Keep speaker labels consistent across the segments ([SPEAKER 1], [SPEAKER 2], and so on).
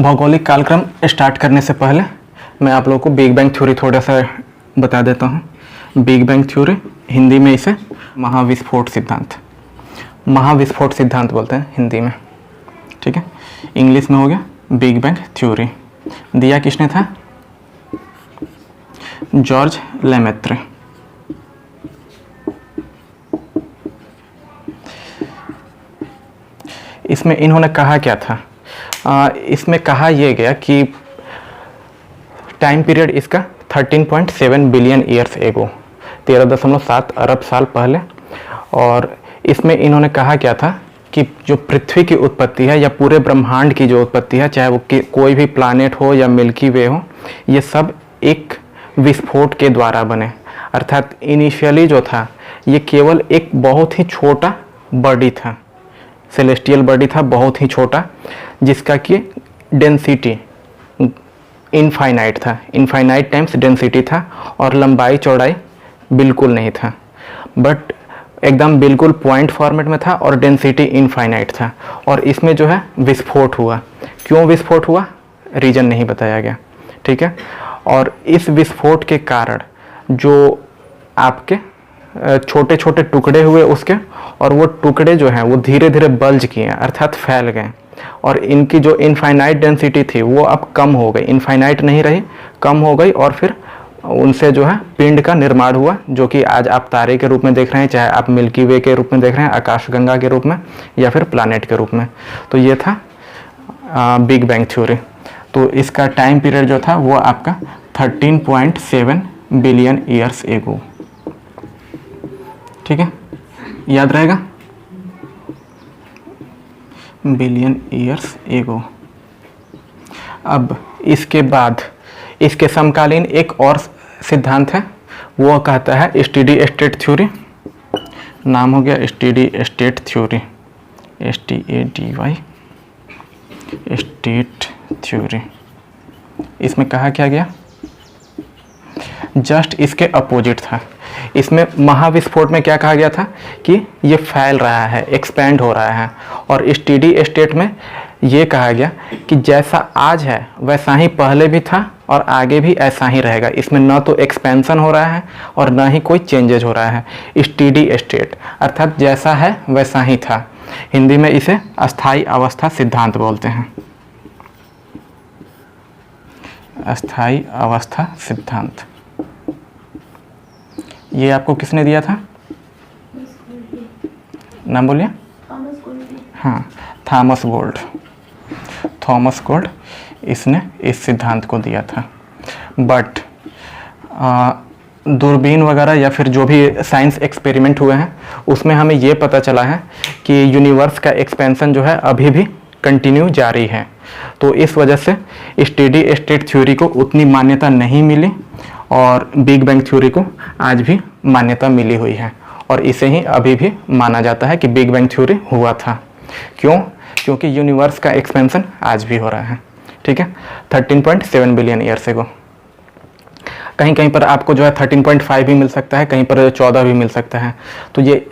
[SPEAKER 1] भौगोलिक कालक्रम स्टार्ट करने से पहले मैं आप लोगों को बिग बैंग थ्योरी थोड़ा सा बता देता हूँ। बिग बैंग थ्योरी, हिंदी में इसे महाविस्फोट सिद्धांत बोलते हैं हिंदी में, ठीक है। इंग्लिश में हो गया बिग बैंग थ्योरी। दिया किसने था? George Lemaître. इसमें इन्होंने कहा क्या था? इसमें कहा यह गया कि टाइम पीरियड इसका 13.7 बिलियन ईयर्स एगो, 13.7 अरब साल पहले। और इसमें इन्होंने कहा क्या था कि जो पृथ्वी की उत्पत्ति है या पूरे ब्रह्मांड की जो उत्पत्ति है, चाहे वो कोई भी प्लैनेट हो या मिल्की वे हो, ये सब एक विस्फोट के द्वारा बने। अर्थात इनिशियली जो था ये केवल एक बहुत ही छोटा बॉडी था, सेलेस्टियल बॉडी था, बहुत ही छोटा, जिसका कि डेंसिटी इनफाइनाइट था, इनफाइनाइट टाइम्स डेंसिटी था, और लंबाई चौड़ाई बिल्कुल नहीं था, बट एकदम बिल्कुल पॉइंट फॉर्मेट में था और डेंसिटी इनफाइनाइट था। और इसमें जो है विस्फोट हुआ। क्यों विस्फोट हुआ? रीजन नहीं बताया गया, ठीक है। और इस विस्फोट के कारण जो आपके छोटे छोटे टुकड़े हुए उसके, और वो टुकड़े जो हैं वो धीरे धीरे बल्ज किए, अर्थात फैल गए, और इनकी जो इनफाइनाइट डेंसिटी थी वो अब कम हो गई, इनफाइनाइट नहीं रही, कम हो गई, और फिर उनसे जो है पिंड का निर्माण हुआ, जो कि आज आप तारे के रूप में देख रहे हैं, चाहे आप मिल्की वे के रूप में देख रहे हैं, आकाशगंगा के रूप में, या फिर प्लैनेट के रूप में। तो ये था बिग बैंग थ्योरी। तो इसका टाइम पीरियड जो था वो आपका 13.7 बिलियन ईयर्स एगो, ठीक है, याद रहेगा, बिलियन ईयर्स एगो। अब इसके बाद इसके समकालीन एक और सिद्धांत है, वो कहता है स्टेडी स्टेट थ्योरी। नाम हो गया steady state theory, STADY, state theory. इसमें कहा क्या गया? जस्ट इसके अपोजिट था। इसमें महाविस्फोट में क्या कहा गया था कि ये फैल रहा है, एक्सपेंड हो रहा है, और स्टेडी स्टेट में ये कहा गया कि जैसा आज है वैसा ही पहले भी था और आगे भी ऐसा ही रहेगा। इसमें न तो एक्सपेंशन हो रहा है और न ही कोई चेंजेज हो रहा है। स्टेडी स्टेट अर्थात जैसा है वैसा ही था। हिंदी में इसे अस्थाई अवस्था सिद्धांत बोलते हैं। अस्थाई अवस्था सिद्धांत ये आपको किसने दिया था? नाम बोलिए। हाँ, थॉमस गोल्ड इसने इस सिद्धांत को दिया था। बट दूरबीन वगैरह या फिर जो भी साइंस एक्सपेरिमेंट हुए हैं उसमें हमें ये पता चला है कि यूनिवर्स का एक्सपेंशन जो है अभी भी कंटिन्यू जारी है। तो इस वजह से स्टेडी स्टेट थ्योरी को उतनी मान्यता नहीं मिली, और बिग बैंग थ्योरी को आज भी मान्यता मिली हुई है, और इसे ही अभी भी माना जाता है कि बिग बैंग थ्योरी हुआ था। क्यों? क्योंकि यूनिवर्स का एक्सपेंशन आज भी हो रहा है, ठीक है। 13.7 बिलियन ईयर्स एगो। कहीं कहीं पर आपको जो है 13.5 भी मिल सकता है, कहीं पर 14 भी मिल सकता है। तो ये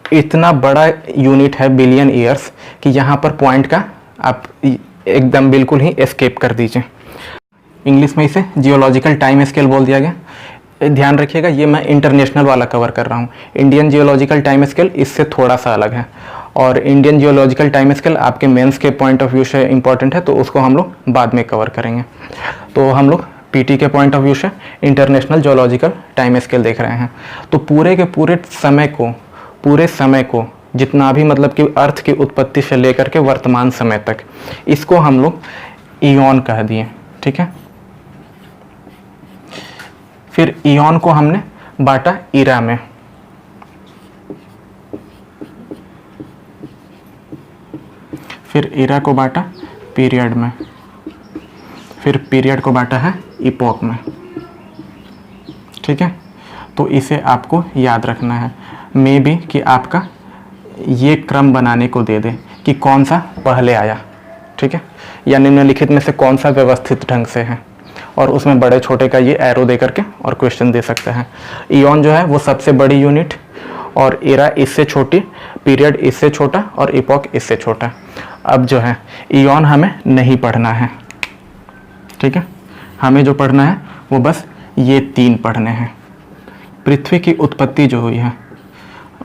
[SPEAKER 1] इतना बड़ा यूनिट है बिलियन ईयर्स कि यहाँ पर पॉइंट का आप एकदम बिल्कुल ही एस्केप कर दीजिए। इंग्लिश में इसे जियोलॉजिकल टाइम स्केल बोल दिया गया। ध्यान रखिएगा, ये मैं इंटरनेशनल वाला कवर कर रहा हूँ। इंडियन जियोलॉजिकल टाइम स्केल इससे थोड़ा सा अलग है, और इंडियन जियोलॉजिकल टाइम स्केल आपके मेंस के पॉइंट ऑफ व्यू से इंपॉर्टेंट है, तो उसको हम लोग बाद में कवर करेंगे। तो हम लोग पीटी के पॉइंट ऑफ व्यू से इंटरनेशनल जियोलॉजिकल टाइम स्केल देख रहे हैं। तो पूरे के पूरे समय को जितना भी मतलब कि अर्थ की उत्पत्ति से लेकर के वर्तमान समय तक, इसको हम लोग ईऑन कह दिए, ठीक है। फिर ईऑन को हमने बांटा ईरा में, फिर ईरा को बांटा पीरियड में, फिर पीरियड को बांटा है इपोक में, ठीक है। तो इसे आपको याद रखना है, मे बी कि आपका ये क्रम बनाने को दे दे कि कौन सा पहले आया, ठीक है, या निम्नलिखित में से कौन सा व्यवस्थित ढंग से है, और उसमें बड़े छोटे का ये एरो दे करके और क्वेश्चन दे सकते हैं। ईऑन जो है वो सबसे बड़ी यूनिट, और एरा इससे छोटी, पीरियड इससे छोटा, और इपोक इससे छोटा। अब जो है इयॉन हमें नहीं पढ़ना है, ठीक है। हमें जो पढ़ना है वो बस ये 3 पढ़ने हैं। पृथ्वी की उत्पत्ति जो हुई है,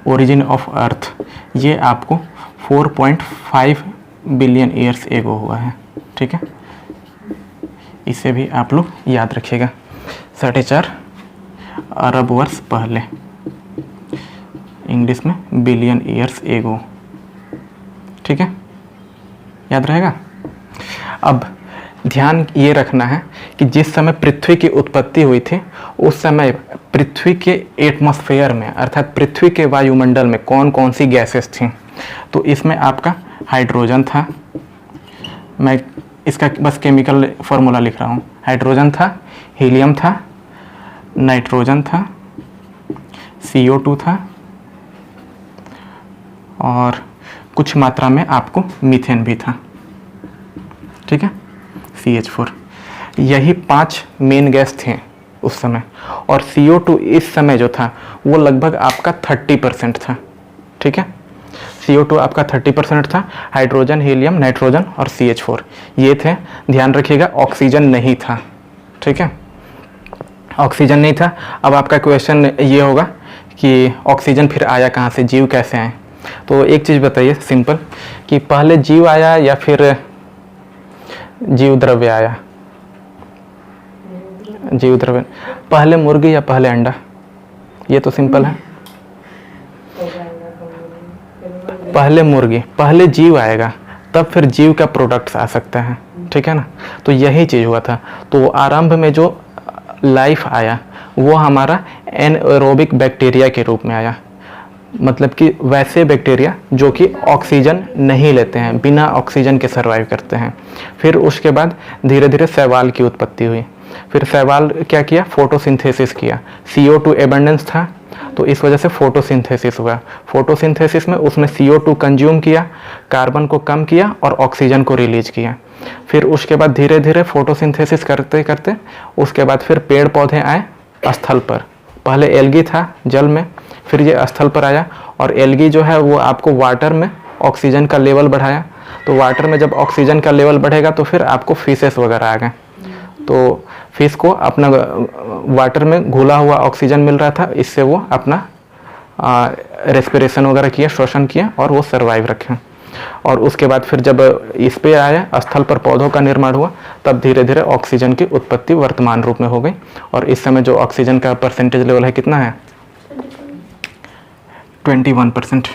[SPEAKER 1] ओरिजिन ऑफ अर्थ, ये आपको 4.5 बिलियन ईयर्स एगो हुआ है, ठीक है। इसे भी आप लोग याद रखिएगा, 4.5 अरब वर्ष पहले, इंग्लिश में बिलियन ईयर्स एगो, ठीक है, याद रहेगा। अब ध्यान ये रखना है कि जिस समय पृथ्वी की उत्पत्ति हुई थी उस समय पृथ्वी के एटमॉस्फेयर में अर्थात पृथ्वी के वायुमंडल में कौन कौन सी गैसेस थीं। तो इसमें आपका हाइड्रोजन था, मैं इसका बस केमिकल फार्मूला लिख रहा हूँ। हाइड्रोजन था, हीलियम था, नाइट्रोजन था, CO2 था और कुछ मात्रा में आपको मीथेन भी था, ठीक है, CH4। यही 5 मेन गैस थे उस समय। और CO2 इस समय जो था वो लगभग आपका 30% था, ठीक है। CO2 आपका 30% था, हाइड्रोजन, हीलियम, नाइट्रोजन और CH4 ये थे। ध्यान रखिएगा ऑक्सीजन नहीं था, ठीक है, ऑक्सीजन नहीं था। अब आपका क्वेश्चन ये होगा कि ऑक्सीजन फिर आया कहाँ से, जीव कैसे आए। तो एक चीज़ बताइए सिंपल, कि पहले जीव आया या फिर जीव द्रव्य आया। जीव द्रव्य, पहले मुर्गी या पहले अंडा, ये तो सिंपल है। पहले मुर्गी, पहले जीव आएगा तब फिर जीव का प्रोडक्ट्स आ सकता है, ठीक है ना। तो यही चीज़ हुआ था। तो आरंभ में जो लाइफ आया वो हमारा एनएरोबिक बैक्टीरिया के रूप में आया, मतलब कि वैसे बैक्टीरिया जो कि ऑक्सीजन नहीं लेते हैं, बिना ऑक्सीजन के सर्वाइव करते हैं। फिर उसके बाद धीरे धीरे शैवाल की उत्पत्ति हुई। फिर शैवाल क्या किया, फोटोसिंथेसिस किया। CO2 एबंडेंस था तो इस वजह से फोटोसिंथेसिस हुआ। फोटोसिंथेसिस में उसने CO2 कंज्यूम किया, कार्बन को कम किया और ऑक्सीजन को रिलीज किया। फिर उसके बाद धीरे धीरे फोटोसिंथेसिस करते करते उसके बाद फिर पेड़ पौधे आए स्थल पर। पहले एल्गी था जल में, फिर ये स्थल पर आया और एल्गी जो है वो आपको वाटर में ऑक्सीजन का लेवल बढ़ाया। तो वाटर में जब ऑक्सीजन का लेवल बढ़ेगा तो फिर आपको फिशेस वगैरह आ गए। तो फिश को अपना वाटर में घुला हुआ ऑक्सीजन मिल रहा था, इससे वो अपना रेस्पिरेशन वगैरह किया, श्वसन किया और वो सर्वाइव रखे। और उसके बाद फिर जब इस पे आया स्थल पर पौधों का निर्माण हुआ, तब धीरे धीरे ऑक्सीजन की उत्पत्ति वर्तमान रूप में हो गई। और इस समय जो ऑक्सीजन का परसेंटेज लेवल है कितना है, 21%,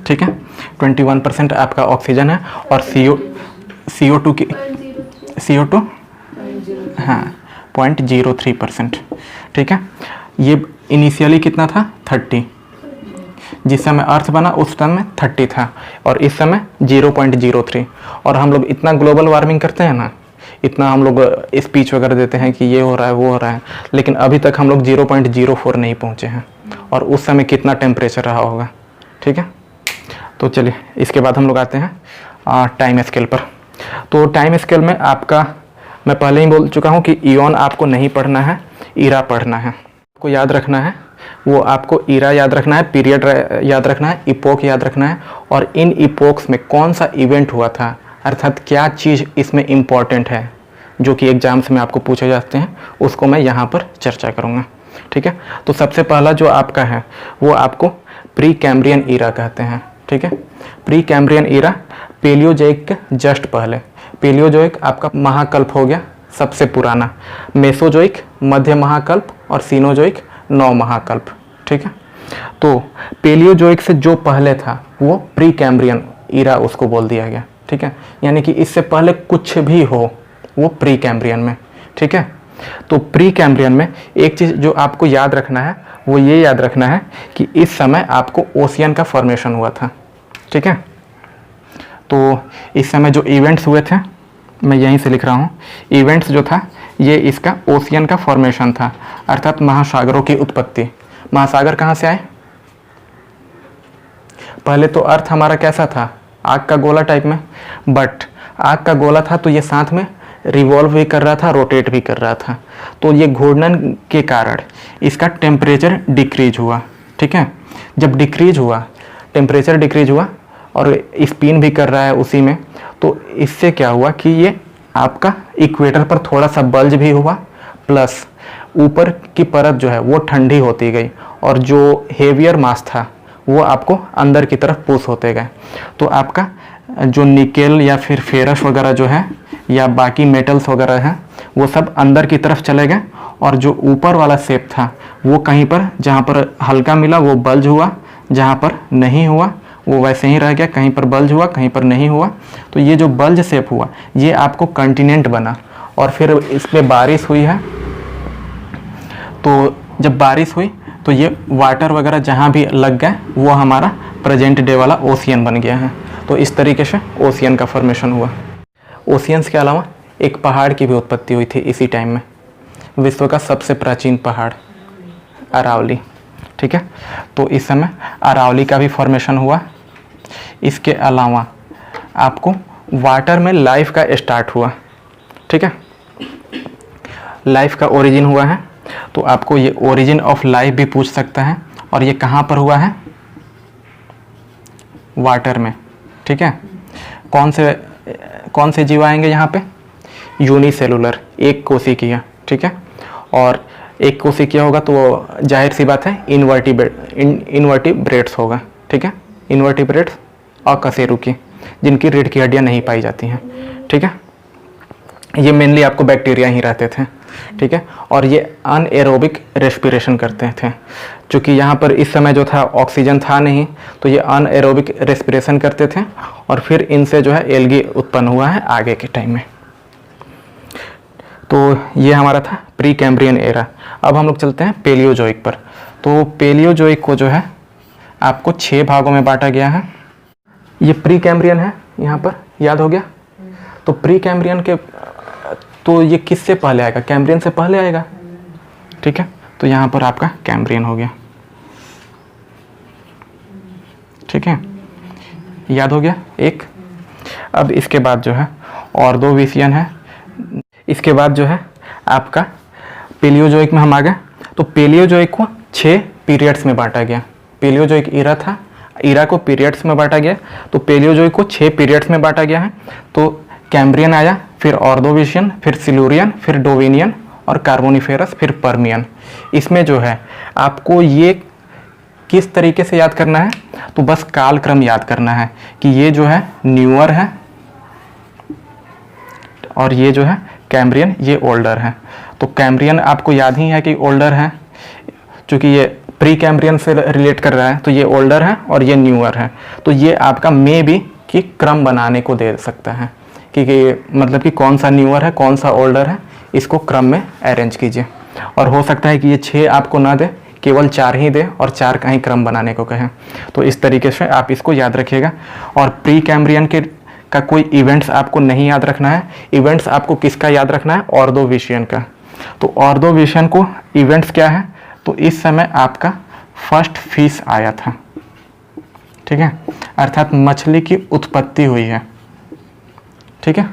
[SPEAKER 1] ठीक है। 21% आपका ऑक्सीजन है और CO2 की CO2 हाँ 0.03%, ठीक है। ये इनिशियली कितना था, 30। जिस समय अर्थ बना उस समय 30 था और इस समय 0.03। और हम लोग इतना ग्लोबल वार्मिंग करते हैं ना, इतना हम लोग स्पीच वगैरह देते हैं कि ये हो रहा है वो हो रहा है, लेकिन अभी तक हम लोग 0.04 नहीं पहुँचे हैं। और उस समय कितना टेम्परेचर रहा होगा, ठीक है। तो चलिए इसके बाद हम लोग आते हैं टाइम स्केल पर। तो टाइम स्केल में आपका, मैं पहले ही बोल चुका हूँ कि इयॉन आपको नहीं पढ़ना है, ईरा पढ़ना है। आपको याद रखना है, वो आपको ईरा याद रखना है, पीरियड याद रखना है, इपोक याद रखना है और इन इपोक्स में कौन सा इवेंट हुआ था, अर्थात क्या चीज़ इसमें इम्पॉर्टेंट है जो कि एग्जाम्स में आपको पूछे जाते हैं, उसको मैं यहाँ पर चर्चा करूँगा, ठीक है। तो सबसे पहला जो आपका है वो आपको प्री कैम्ब्रियन ईरा कहते हैं, ठीक है। प्री कैम्ब्रियन ईरा पेलियोजोइक के जस्ट पहले। पेलियोजोइक आपका महाकल्प हो गया सबसे पुराना, मेसोजोइक मध्य महाकल्प और सीनोजोइक नव महाकल्प, ठीक है। तो पेलियोजोइक से जो पहले था वो प्री कैम्ब्रियन ईरा उसको बोल दिया गया, ठीक है। यानी कि इससे पहले कुछ भी हो वो प्री कैम्ब्रियन में, ठीक है। तो प्री कैम्ब्रियन में एक चीज़ जो आपको याद रखना है वो ये याद रखना है कि इस समय आपको ओशियन का फॉर्मेशन हुआ था, ठीक है। तो इस समय जो इवेंट्स हुए थे मैं यहीं से लिख रहा हूँ, इवेंट्स जो था ये इसका ओशियन का फॉर्मेशन था, अर्थात महासागरों की उत्पत्ति। महासागर कहाँ से आए, पहले तो अर्थ हमारा कैसा था, आग का गोला टाइप में, बट आग का गोला था तो ये साथ में रिवॉल्व भी कर रहा था, रोटेट भी कर रहा था। तो ये घूर्णन के कारण इसका टेम्परेचर डिक्रीज हुआ, ठीक है। जब डिक्रीज हुआ, टेम्परेचर डिक्रीज हुआ और स्पिन भी कर रहा है उसी में। तो इससे क्या हुआ कि ये आपका इक्वेटर पर थोड़ा सा बल्ज भी हुआ, प्लस ऊपर की परत जो है वो ठंडी होती गई और जो हेवियर मास था वो आपको अंदर की तरफ पुश होते गए। तो आपका जो निकेल या फिर फेरस वगैरह जो है या बाकी मेटल्स वगैरह हैं वो सब अंदर की तरफ चले गए, और जो ऊपर वाला शेप था वो कहीं पर जहाँ पर हल्का मिला वो बल्ज हुआ, जहाँ पर नहीं हुआ वो वैसे ही रह गया, कहीं पर बल्ज हुआ कहीं पर नहीं हुआ। तो ये जो बल्ज शेप हुआ ये आपको कंटिनेंट बना, और फिर इस पर बारिश हुई है। तो जब बारिश हुई तो ये वाटर वगैरह जहाँ भी लग गए वो हमारा प्रेजेंट डे वाला ओशियन बन गया है। तो इस तरीके से ओशियन का फॉर्मेशन हुआ। ओशियंस के अलावा एक पहाड़ की भी उत्पत्ति हुई थी इसी टाइम में, विश्व का सबसे प्राचीन पहाड़ अरावली। ठीक है, तो इस समय अरावली का भी फॉर्मेशन हुआ। इसके अलावा आपको वाटर में लाइफ का स्टार्ट हुआ। ठीक है, लाइफ का ओरिजिन हुआ है, तो आपको ये ओरिजिन ऑफ लाइफ भी पूछ सकता है, और ये कहाँ पर हुआ है? वाटर में। ठीक है, कौन से जीव आएंगे यहाँ पे? यूनिसेलुलर, एक कोशिकीय। ठीक है, और एक कोशिकीय होगा तो जाहिर सी बात है इनवर्टिब्रेट्स होगा। ठीक है, इनवर्टिब्रेट्स अकशेरुकी, जिनकी रीढ़ की हड्डियाँ नहीं पाई जाती हैं। ठीक है, ये मेनली आपको बैक्टीरिया ही रहते थे। ठीक है, और ये अनएरोबिक रेस्पिरेशन करते थे, क्योंकि यहाँ पर इस समय जो था ऑक्सीजन था नहीं, तो ये अनएरोबिक रेस्पिरेशन करते थे, और फिर इनसे जो है एल्गी उत्पन्न हुआ है आगे के टाइम में। तो ये हमारा था प्री कैम्ब्रियन एरा। अब हम लोग चलते हैं पेलियोजोइक पर। तो पेलियोजोइक को जो है आपको 6 भागों में बांटा गया है। ये प्री कैम्ब्रियन है, यहाँ पर याद हो गया। तो प्री कैम्ब्रियन के तो ये किससे पहले आएगा? कैम्ब्रियन से पहले आएगा। ठीक है, तो यहाँ पर आपका कैम्ब्रियन हो गया। ठीक है, याद हो गया एक। अब इसके बाद जो है ऑर्डोविशियन है। इसके बाद जो है आपका पेलियोजोइक में हम आ गए। तो पेलियोजोइक को 6 पीरियड्स में बांटा गया। पेलियोजोइक ईरा था, ईरा को पीरियड्स में बांटा गया, तो पेलियोजोइक को 6 पीरियड्स में बांटा गया है। तो कैम्ब्रियन आया, फिर ऑर्डोविशियन, फिर सिल्यूरियन, फिर डोविनियन और कार्बोनिफेरस, फिर पर्मियन। इसमें जो है आपको ये किस तरीके से याद करना है? तो बस कालक्रम याद करना है कि ये जो है न्यूअर है और ये जो है कैम्ब्रियन ये ओल्डर है। तो कैम्ब्रियन आपको याद ही है कि ओल्डर है, क्योंकि ये प्री कैम्ब्रियन से रिलेट कर रहा है, तो ये ओल्डर है और ये न्यूअर है। तो ये आपका मे बी कि क्रम बनाने को दे सकता है कि मतलब कि कौन सा न्यूअर है कौन सा ओल्डर है, इसको क्रम में अरेंज कीजिए। और हो सकता है कि ये 6 आपको ना दे, केवल 4 ही दे और 4 का ही क्रम बनाने को कहें। तो इस तरीके से आप इसको याद रखिएगा। और प्री कैम्ब्रियन के का कोई इवेंट्स आपको नहीं याद रखना है। इवेंट्स आपको किसका याद रखना है? ऑर्डोविशियन का। तो ऑर्डोविशियन को इवेंट्स क्या है? तो इस समय आपका फर्स्ट फिश आया था। ठीक है, अर्थात मछली की उत्पत्ति हुई है। ठीक है,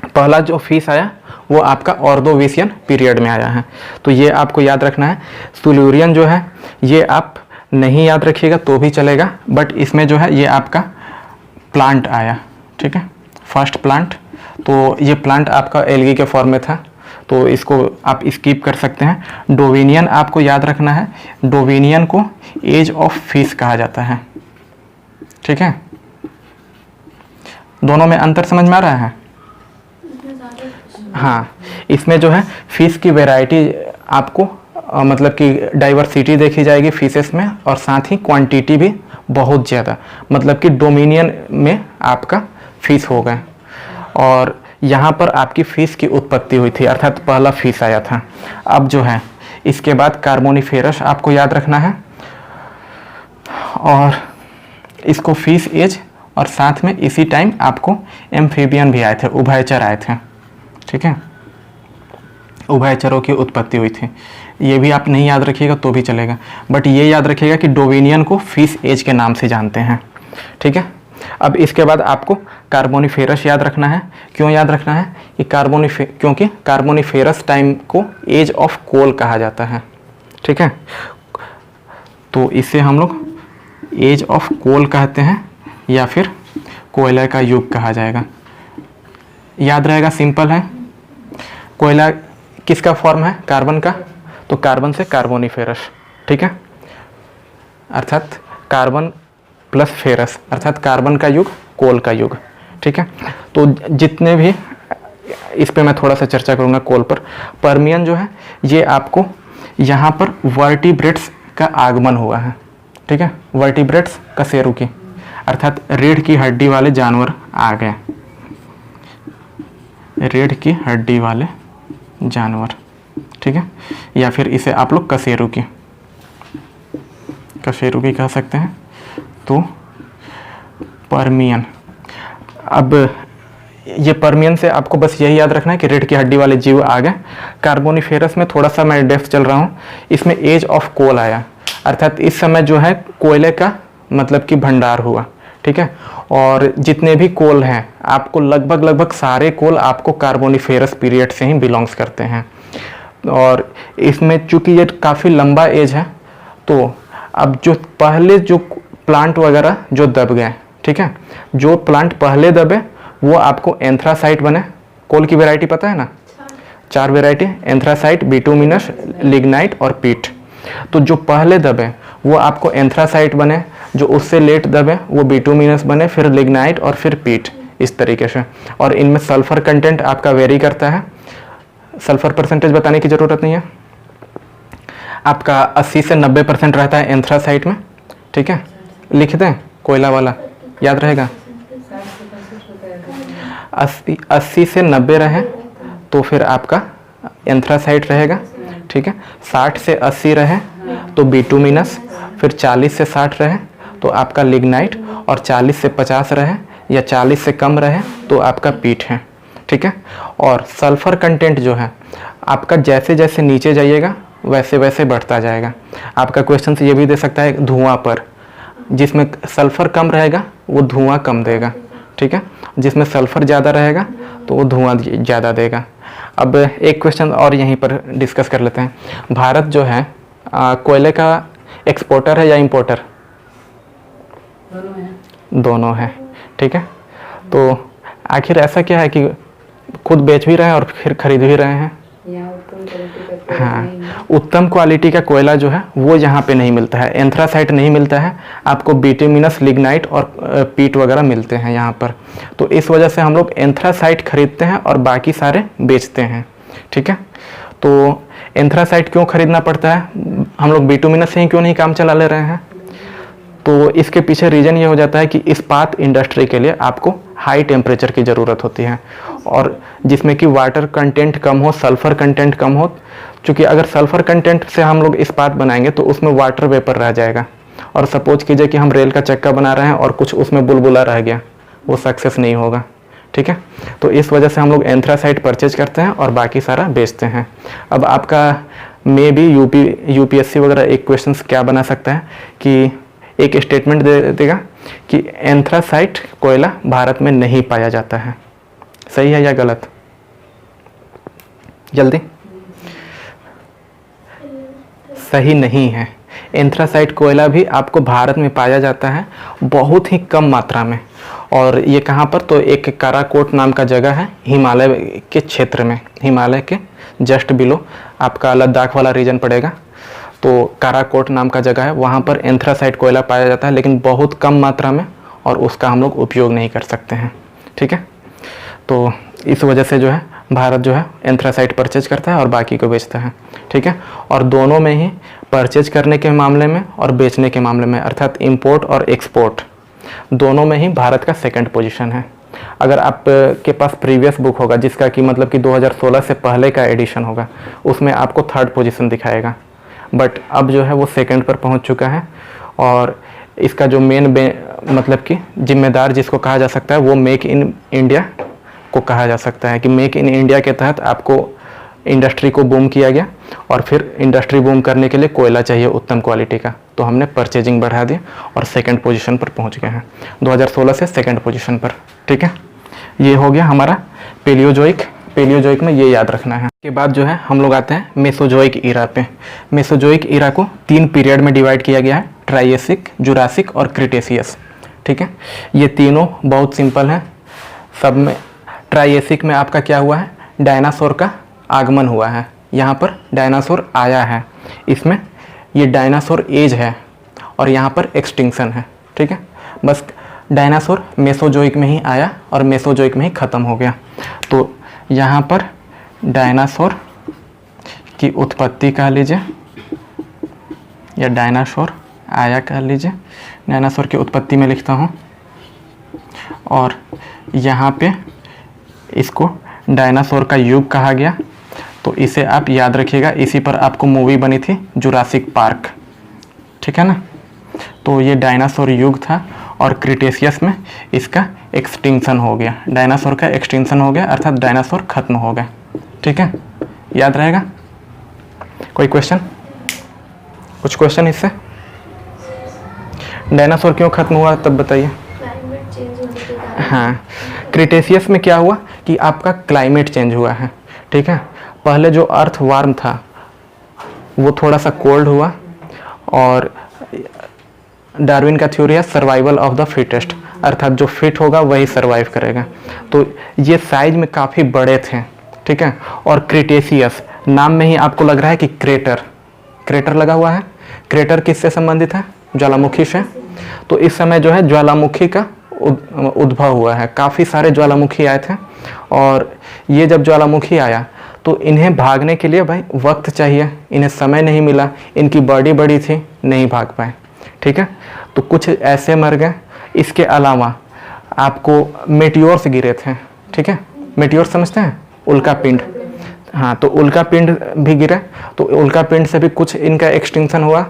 [SPEAKER 1] पहला जो फिश आया वो आपका ऑर्डोविशियन पीरियड में आया है, तो ये आपको याद रखना है। सिल्यूरियन जो है ये आप नहीं याद रखिएगा तो भी चलेगा, बट इसमें जो है ये आपका प्लांट आया। ठीक है, फर्स्ट प्लांट। तो ये प्लांट आपका एल्गी के फॉर्म में था, तो इसको आप स्किप कर सकते हैं। डोविनियन आपको याद रखना है। डोविनियन को एज ऑफ फिश कहा जाता है। ठीक है, दोनों में अंतर समझ में आ रहा है? हाँ, इसमें जो है फिश की वैरायटी आपको मतलब कि डाइवर्सिटी देखी जाएगी फिशेस में, और साथ ही क्वांटिटी भी बहुत ज़्यादा, मतलब कि डोमिनियन में आपका फिश हो गए। और यहाँ पर आपकी फिश की उत्पत्ति हुई थी, अर्थात पहला फिश आया था। अब जो है इसके बाद कार्बोनिफेरस आपको याद रखना है, और इसको फिश एज, और साथ में इसी टाइम आपको एम्फीबियन भी आए थे, उभयचर आए थे। ठीक है, उभयचरों की उत्पत्ति हुई थी। ये भी आप नहीं याद रखिएगा तो भी चलेगा, बट ये याद रखिएगा कि डोविनियन को फिश एज के नाम से जानते हैं। ठीक है, अब इसके बाद आपको कार्बोनिफेरस याद रखना है। क्यों याद रखना है? कि क्योंकि कार्बोनिफेरस टाइम को एज ऑफ कोल कहा जाता है। ठीक है, तो इसे हम लोग एज ऑफ कोल कहते हैं, या फिर कोयला का युग कहा जाएगा। याद रहेगा, सिंपल है। कोयला किसका फॉर्म है? कार्बन का, तो कार्बन से कार्बोनिफेरस, ठीक है, अर्थात कार्बन प्लस फेरस अर्थात कार्बन का युग, कोल का युग, ठीक है। तो जितने भी, इस पे मैं थोड़ा सा चर्चा करूंगा कोल पर। पर्मियन जो है ये आपको यहाँ पर वर्टिब्रेट्स का आगमन हुआ है, ठीक है, वर्टिब्रेट्स कशेरुकी अर्थात रीढ़ की हड्डी वाले जानवर आ गए, रीढ़ की हड्डी वाले जानवर, ठीक है, या फिर इसे आप लोग कशेरुकी कह सकते हैं। तो पर्मियन, अब ये पर्मियन से आपको बस यही याद रखना है कि रीढ़ की हड्डी वाले जीव आ गए। कार्बोनिफेरस में थोड़ा सा मैं डेप्थ चल रहा हूँ, इसमें एज ऑफ कोल आया, अर्थात इस समय जो है कोयले का मतलब कि भंडार हुआ, ठीक है। और जितने भी कोल हैं आपको लगभग सारे कोल आपको कार्बोनिफेरस पीरियड से ही बिलोंग्स करते हैं। और इसमें चूंकि ये काफ़ी लंबा एज है, तो अब जो पहले जो प्लांट वगैरह जो दब गए, ठीक है, जो प्लांट पहले दबे वो आपको एंथ्रासाइट बने। कोल की वैरायटी पता है ना, 4 वैरायटी, एंथ्रासाइट, बिटुमिनस, लिग्नाइट और पीट। तो जो पहले दबे वो आपको एंथ्रासाइट बने, जो उससे लेट दबे वो बिटुमिनस बने, फिर लिग्नाइट और फिर पीट, इस तरीके से। और इनमें सल्फर कंटेंट आपका वेरी करता है, सल्फर परसेंटेज बताने की ज़रूरत नहीं है, आपका 80 से 90% रहता है एंथ्रासाइट में, ठीक है। लिख दें कोयला वाला, याद रहेगा। 80 से 90 रहे तो फिर आपका एंथ्रासाइट रहेगा, ठीक है। 60 से 80 रहे तो बिटुमिनस, फिर 40 से 60 रहे तो आपका लिग्नाइट, और 40 से 50 रहे या 40 से कम रहे तो आपका पीट है, ठीक है। और सल्फर कंटेंट जो है आपका जैसे जैसे नीचे जाइएगा वैसे वैसे बढ़ता जाएगा। आपका क्वेश्चन ये भी दे सकता है धुआं पर, जिसमें सल्फर कम रहेगा वो धुआं कम देगा, ठीक है, जिसमें सल्फर ज़्यादा रहेगा तो वो धुआं ज़्यादा देगा। अब एक क्वेश्चन और यहीं पर डिस्कस कर लेते हैं। भारत जो है कोयले का एक्सपोर्टर है या इंपोर्टर? दोनों है, ठीक है। तो आखिर ऐसा क्या है कि खुद बेच भी रहे हैं और फिर खरीद भी रहे हैं? हाँ, उत्तम क्वालिटी का कोयला जो है वो यहाँ पे नहीं मिलता है, एंथ्रासाइट नहीं मिलता है, आपको बिटुमिनस, लिग्नाइट और पीट वगैरह मिलते हैं यहाँ पर। तो इस वजह से हम लोग एंथ्रासाइट खरीदते हैं और बाकी सारे बेचते हैं, ठीक है। तो एंथ्रासाइट क्यों खरीदना पड़ता है, हम लोग बिटुमिनस से ही क्यों नहीं काम चला ले रहे हैं? तो इसके पीछे रीज़न ये हो जाता है कि इस्पात इंडस्ट्री के लिए आपको हाई टेम्परेचर की ज़रूरत होती है, और जिसमें कि वाटर कंटेंट कम हो, सल्फ़र कंटेंट कम हो। क्योंकि अगर सल्फ़र कंटेंट से हम लोग इस्पात बनाएंगे तो उसमें वाटर वेपर रह जाएगा, और सपोज कीजिए कि हम रेल का चक्का बना रहे हैं और कुछ उसमें बुलबुला रह गया, वो सक्सेस नहीं होगा, ठीक है। तो इस वजह से हम लोग एंथ्रासाइट परचेज करते हैं और बाकी सारा बेचते हैं। अब आपका मे बी यूपीएससी वगैरह एक क्वेश्चन क्या बना सकता है कि एक स्टेटमेंट दे देगा कि एंथ्रासाइट कोयला भारत में नहीं पाया जाता है, सही है या गलत? जल्दी, सही नहीं है। एंथ्रासाइट कोयला भी आपको भारत में पाया जाता है, बहुत ही कम मात्रा में। और ये कहाँ पर, तो एक काराकोट नाम का जगह है हिमालय के क्षेत्र में, हिमालय के जस्ट बिलो आपका लद्दाख वाला रीजन पड़ेगा। तो काराकोट नाम का जगह है, वहाँ पर एंथ्रासाइट कोयला पाया जाता है, लेकिन बहुत कम मात्रा में, और उसका हम लोग उपयोग नहीं कर सकते हैं, ठीक है। तो इस वजह से जो है भारत जो है एंथ्रासाइट परचेज करता है और बाकी को बेचता है, ठीक है। और दोनों में ही परचेज करने के मामले में और बेचने के मामले में, अर्थात इंपोर्ट और एक्सपोर्ट, दोनों में ही भारत का सेकंड पोजीशन है। अगर आप के पास प्रीवियस बुक होगा जिसका कि मतलब कि 2016 से पहले का एडिशन होगा, उसमें आपको थर्ड पोजीशन दिखाएगा, बट अब जो है वो सेकंड पर पहुंच चुका है। और इसका जो मेन मतलब कि जिम्मेदार जिसको कहा जा सकता है वो मेक इन इंडिया को कहा जा सकता है, कि मेक इन इंडिया के तहत आपको इंडस्ट्री को बूम किया गया, और फिर इंडस्ट्री बूम करने के लिए कोयला चाहिए उत्तम क्वालिटी का, तो हमने परचेजिंग बढ़ा दी और सेकंड पोजीशन पर पहुंच गए हैं 2016 से सेकंड पोजीशन पर, ठीक है। ये हो गया हमारा पेलियोजोइक में ये याद रखना है। के बाद जो है हम लोग आते हैं मेसोजोइक ईरा पे। मेसोजोइक ईरा को 3 पीरियड में डिवाइड किया गया है, ट्राइएसिक, जुरासिक और क्रिटेशियस, ठीक है, ये तीनों बहुत सिंपल हैं। सब में ट्राइएसिक में आपका क्या हुआ है, डायनासोर का आगमन हुआ है, यहाँ पर डायनासोर आया है, इसमें ये डायनासोर एज है और यहाँ पर एक्सटिंक्शन है। ठीक है, बस डायनासोर मेसोजोइक में ही आया और मेसोजोइक में ही ख़त्म हो गया। तो यहाँ पर डायनासोर की उत्पत्ति कह लीजिए या डायनासोर आया कह लीजिए, डायनासोर की उत्पत्ति में लिखता हूँ। और यहाँ पे इसको डायनासोर का युग कहा गया, तो इसे आप याद रखिएगा, इसी पर आपको मूवी बनी थी जुरासिक पार्क। ठीक है ना, तो ये डायनासोर युग था और क्रिटेशियस में इसका एक्सटिंक्शन हो गया, डायनासोर का एक्सटिंक्शन हो गया, अर्थात डायनासोर खत्म हो गया। ठीक है, याद रहेगा। कोई क्वेश्चन, कुछ क्वेश्चन इससे? डायनासोर क्यों खत्म हुआ तब बताइए।
[SPEAKER 2] क्लाइमेट चेंज होने के कारण।
[SPEAKER 1] हाँ, क्रिटेशियस में क्या हुआ कि आपका क्लाइमेट चेंज हुआ है। ठीक है, पहले जो अर्थ वार्म था वो थोड़ा सा कोल्ड हुआ, और डार्विन का थ्योरी है सर्वाइवल ऑफ द फिटेस्ट, अर्थात जो फिट होगा वही सर्वाइव करेगा। तो ये साइज में काफ़ी बड़े थे। ठीक है, और क्रिटेशियस नाम में ही आपको लग रहा है कि क्रेटर, क्रेटर लगा हुआ है। क्रेटर किससे संबंधित है, ज्वालामुखी से। तो इस समय जो है ज्वालामुखी का उद्भव हुआ है, काफ़ी सारे ज्वालामुखी आए थे, और ये जब ज्वालामुखी आया तो इन्हें भागने के लिए भाई वक्त चाहिए, इन्हें समय नहीं मिला, इनकी बॉडी बड़ी थी, नहीं भाग पाए। ठीक है, तो कुछ ऐसे मर गए। इसके अलावा आपको मेटियोर्स गिरे थे। ठीक है, मेटियोर समझते हैं, उल्का पिंड। हाँ, तो उल्का पिंड भी गिरे, तो उल्का पिंड से भी कुछ इनका एक्सटिंक्शन हुआ,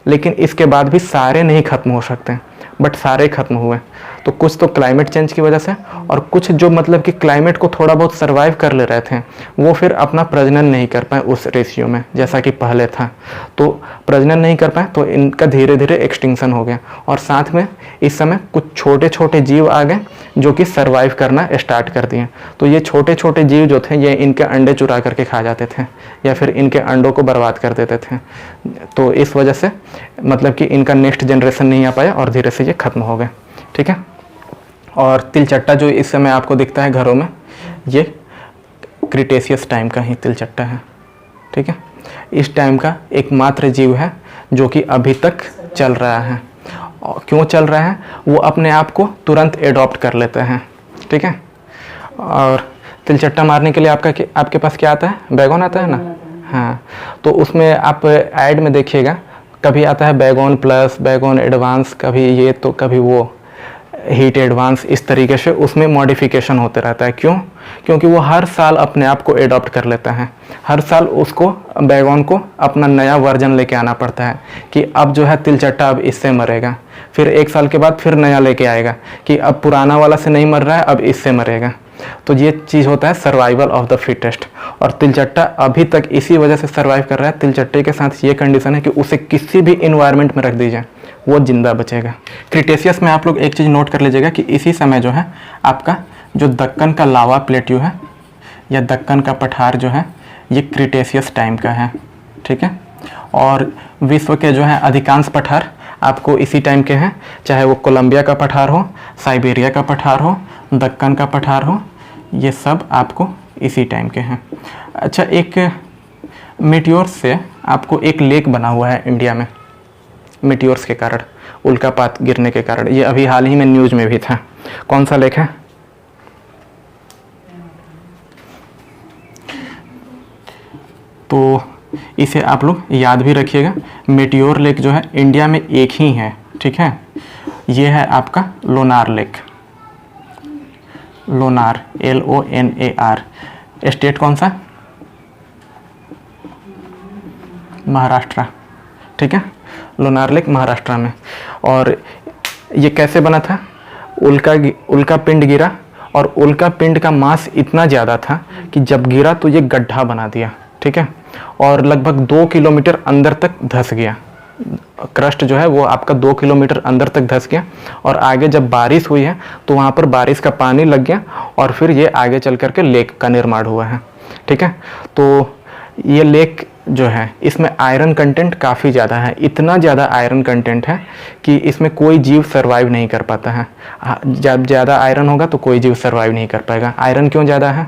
[SPEAKER 1] लेकिन इसके बाद भी सारे नहीं खत्म हो सकते, बट सारे खत्म हुए। तो कुछ तो क्लाइमेट चेंज की वजह से, और कुछ जो मतलब कि क्लाइमेट को थोड़ा बहुत सरवाइव कर ले रहे थे वो फिर अपना प्रजनन नहीं कर पाए उस रेशियो में जैसा कि पहले था, तो प्रजनन नहीं कर पाए, तो इनका धीरे धीरे एक्सटिंक्शन हो गया। और साथ में इस समय कुछ छोटे छोटे जीव आ गए जो कि सरवाइव करना स्टार्ट कर दिए। तो ये छोटे छोटे जीव जो थे ये इनके अंडे चुरा करके खा जाते थे या फिर इनके अंडों को बर्बाद कर देते थे। तो इस वजह से मतलब कि इनका नेक्स्ट जनरेशन नहीं आ पाया और धीरे से ये खत्म हो गए। ठीक है, और तिलचट्टा जो इस समय आपको दिखता है घरों में, ये क्रिटेशियस टाइम का ही तिलचट्टा है। ठीक है, इस टाइम का एकमात्र जीव है जो कि अभी तक चल रहा है। और क्यों चल रहा है, वो अपने आप को तुरंत एडॉप्ट कर लेते हैं। ठीक है, और तिलचट्टा मारने के लिए आपके पास क्या आता है, बैगन आता है ना। हाँ, तो उसमें आप ऐड में देखिएगा, कभी आता है बैगन प्लस, बैगन एडवांस, कभी ये तो कभी वो हीट एडवांस, इस तरीके से उसमें मॉडिफिकेशन होते रहता है। क्यों? क्योंकि वो हर साल अपने आप को एडॉप्ट कर लेता है, हर साल उसको बैगन को अपना नया वर्जन लेके आना पड़ता है कि अब जो है तिलचट्टा अब इससे मरेगा, फिर एक साल के बाद फिर नया लेके आएगा कि अब पुराना वाला से नहीं मर रहा है, अब इससे मरेगा। तो ये चीज़ होता है सर्वाइवल ऑफ द फिटेस्ट, और तिलचट्टा अभी तक इसी वजह से सर्वाइव कर रहा है। तिलचट्टे के साथ ये कंडीशन है कि उसे किसी भी इन्वायरमेंट में रख दीजिए वो जिंदा बचेगा। क्रिटेशियस में आप लोग एक चीज़ नोट कर लीजिएगा कि इसी समय जो है आपका जो दक्कन का लावा प्लेट्यू है या दक्कन का पठार जो है ये क्रिटेशियस टाइम का है। ठीक है, और विश्व के जो है अधिकांश पठार आपको इसी टाइम के हैं, चाहे वो कोलंबिया का पठार हो, साइबेरिया का पठार हो, दक्कन का पठार हो, ये सब आपको इसी टाइम के हैं। अच्छा, एक मीटियोर्स से आपको एक लेक बना हुआ है इंडिया में, मीटियोर्स के कारण, उल्कापात गिरने के कारण, ये अभी हाल ही में न्यूज़ में भी था। कौन सा लेक है? तो इसे आप लोग याद भी रखिएगा। मेटियोर लेक जो है इंडिया में एक ही है। ठीक है, ये है आपका Lonar lake, Lonar, LONAR। State कौन सा? महाराष्ट्र। ठीक है, लोनार लेक महाराष्ट्र में। और ये कैसे बना था? उल्का पिंड गिरा, और उल्का पिंड का मास इतना ज़्यादा था कि जब गिरा तो ये गड्ढा बना दिया। ठीक है, और लगभग 2 किलोमीटर अंदर तक धंस गया। क्रस्ट जो है वो आपका 2 किलोमीटर अंदर तक धंस गया, और आगे जब बारिश हुई है तो वहाँ पर बारिश का पानी लग गया, और फिर ये आगे चल करके लेक का निर्माण हुआ है। ठीक है, तो ये लेक जो है इसमें आयरन कंटेंट काफ़ी ज़्यादा है, इतना ज़्यादा आयरन कंटेंट है कि इसमें कोई जीव सरवाइव नहीं कर पाता है। जब ज़्यादा आयरन होगा तो कोई जीव सरवाइव नहीं कर पाएगा। आयरन क्यों ज़्यादा है?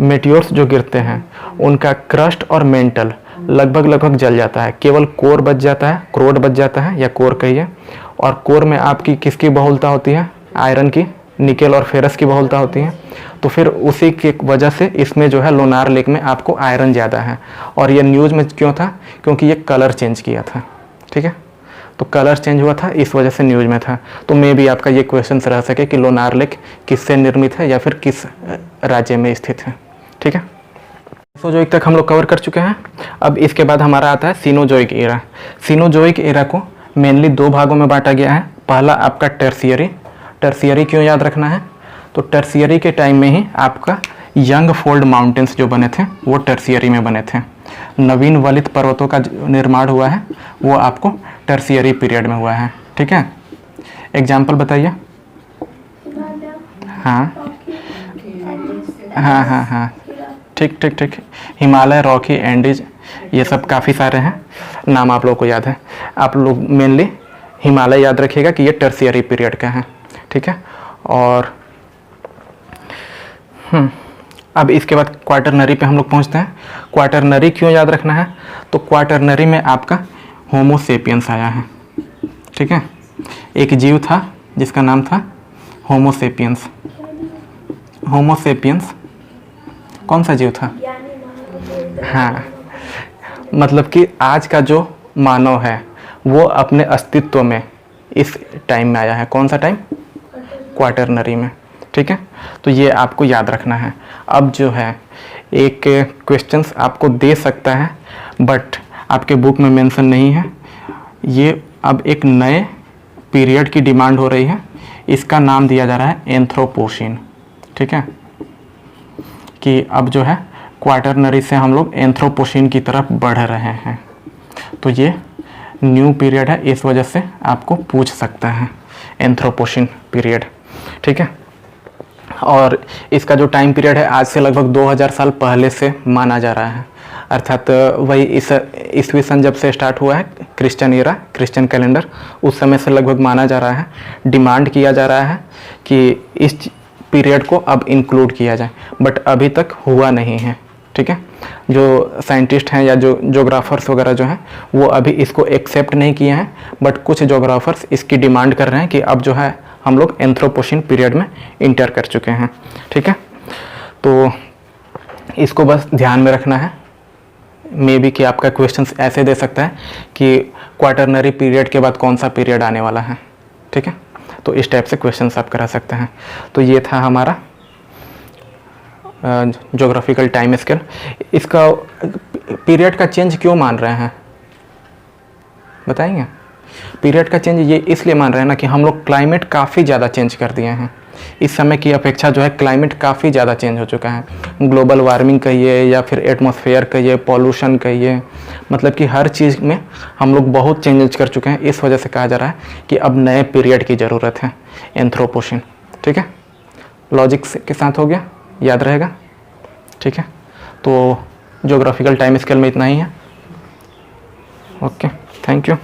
[SPEAKER 1] मेटियोर्स जो गिरते हैं उनका क्रस्ट और मेंटल लगभग जल जाता है, केवल कोर बच जाता है, क्रोड बच जाता है या कोर कहिए। और कोर में आपकी किसकी बहुलता होती है? आयरन की, निकेल और फेरस की बहुलता होती है। तो फिर उसी की वजह से इसमें जो है लोनार लेक में आपको आयरन ज़्यादा है। और ये न्यूज़ में क्यों था? क्योंकि ये कलर चेंज किया था, ठीक है, तो कलर चेंज हुआ था, इस वजह से न्यूज़ में था। तो मे भी आपका ये क्वेश्चन रह सके कि लोनार लेक किससे निर्मित है या फिर किस राज्य में स्थित है, ठीक है। मेसोजोइक तक हम लोग कवर कर चुके हैं। अब इसके बाद हमारा आता है सीनोजोइक एरा। सीनोजोइक एरा को मेनली 2 भागों में बांटा गया है। पहला आपका टर्शियरी। टर्शियरी क्यों याद रखना है? तो टर्शियरी के टाइम में ही आपका यंग फोल्ड माउंटेन्स जो बने थे वो टर्शियरी में बने थे। नवीन वलित पर्वतों का निर्माण हुआ है वो आपको टर्शियरी पीरियड में हुआ है, ठीक है। एग्जाम्पल बताइए। हाँ हाँ हाँ हाँ, ठीक। हिमालय, रॉकी, एंडीज, ये सब काफ़ी सारे हैं, नाम आप लोगों को याद है। आप लोग मेनली हिमालय याद रखिएगा कि ये टर्शियरी पीरियड का है, ठीक है। और अब इसके बाद क्वाटरनरी पे हम लोग पहुंचते हैं। क्वाटरनरी क्यों याद रखना है? तो क्वाटरनरी में आपका होमो सेपियंस आया है, ठीक है। एक जीव था जिसका नाम था होमो सेपियंस। होमो सेपियंस कौन सा जीव था? हाँ, मतलब कि आज का जो मानव है वो अपने अस्तित्व में इस टाइम में आया है। कौन सा टाइम? क्वाटरनरी में, ठीक है। तो ये आपको याद रखना है। अब जो है एक क्वेश्चंस आपको दे सकता है बट आपके बुक में मेंशन नहीं है। ये अब एक नए पीरियड की डिमांड हो रही है, इसका नाम दिया जा रहा है एंथ्रोपोसीन, ठीक है। कि अब जो है क्वाटरनरी से हम लोग एंथ्रोपोसीन की तरफ बढ़ रहे हैं। तो ये न्यू पीरियड है, इस वजह से आपको पूछ सकता है एंथ्रोपोसीन पीरियड, ठीक है। और इसका जो टाइम पीरियड है आज से लगभग 2000 साल पहले से माना जा रहा है। अर्थात वही इस ईस्वी सन जब से स्टार्ट हुआ है क्रिश्चियन एरा, क्रिश्चियन कैलेंडर, उस समय से लगभग माना जा रहा है। डिमांड किया जा रहा है कि इस पीरियड को अब इंक्लूड किया जाए, बट अभी तक हुआ नहीं है, ठीक है। जो साइंटिस्ट हैं या जो जोग्राफर्स वगैरह जो हैं वो अभी इसको एक्सेप्ट नहीं किए हैं, बट कुछ जोग्राफर्स इसकी डिमांड कर रहे हैं कि अब जो है हम लोग एंथ्रोपोसीन पीरियड में इंटर कर चुके हैं, ठीक है। तो इसको बस ध्यान में रखना है। मे बी कि आपका क्वेश्चंस ऐसे दे सकता है कि क्वाटरनरी पीरियड के बाद कौन सा पीरियड आने वाला है, ठीक है। तो इस टाइप से क्वेश्चंस आप करा सकते हैं। तो ये था हमारा ज्योग्राफिकल टाइम स्केल। इसका पीरियड का चेंज क्यों मान रहे हैं बताएंगे? पीरियड का चेंज ये इसलिए मान रहे हैं ना कि हम लोग क्लाइमेट काफ़ी ज़्यादा चेंज कर दिए हैं। इस समय की अपेक्षा जो है क्लाइमेट काफ़ी ज़्यादा चेंज हो चुका है। ग्लोबल वार्मिंग कहिए या फिर एटमॉस्फेयर कहिए, पॉल्यूशन कहिए, मतलब कि हर चीज़ में हम लोग बहुत चेंजेस कर चुके हैं। इस वजह से कहा जा रहा है कि अब नए पीरियड की ज़रूरत है, एंथ्रोपोसीन, ठीक है। लॉजिक के साथ हो गया, याद रहेगा, ठीक है। तो ज्योग्राफिकल टाइम स्केल में इतना ही है। Okay, thank you.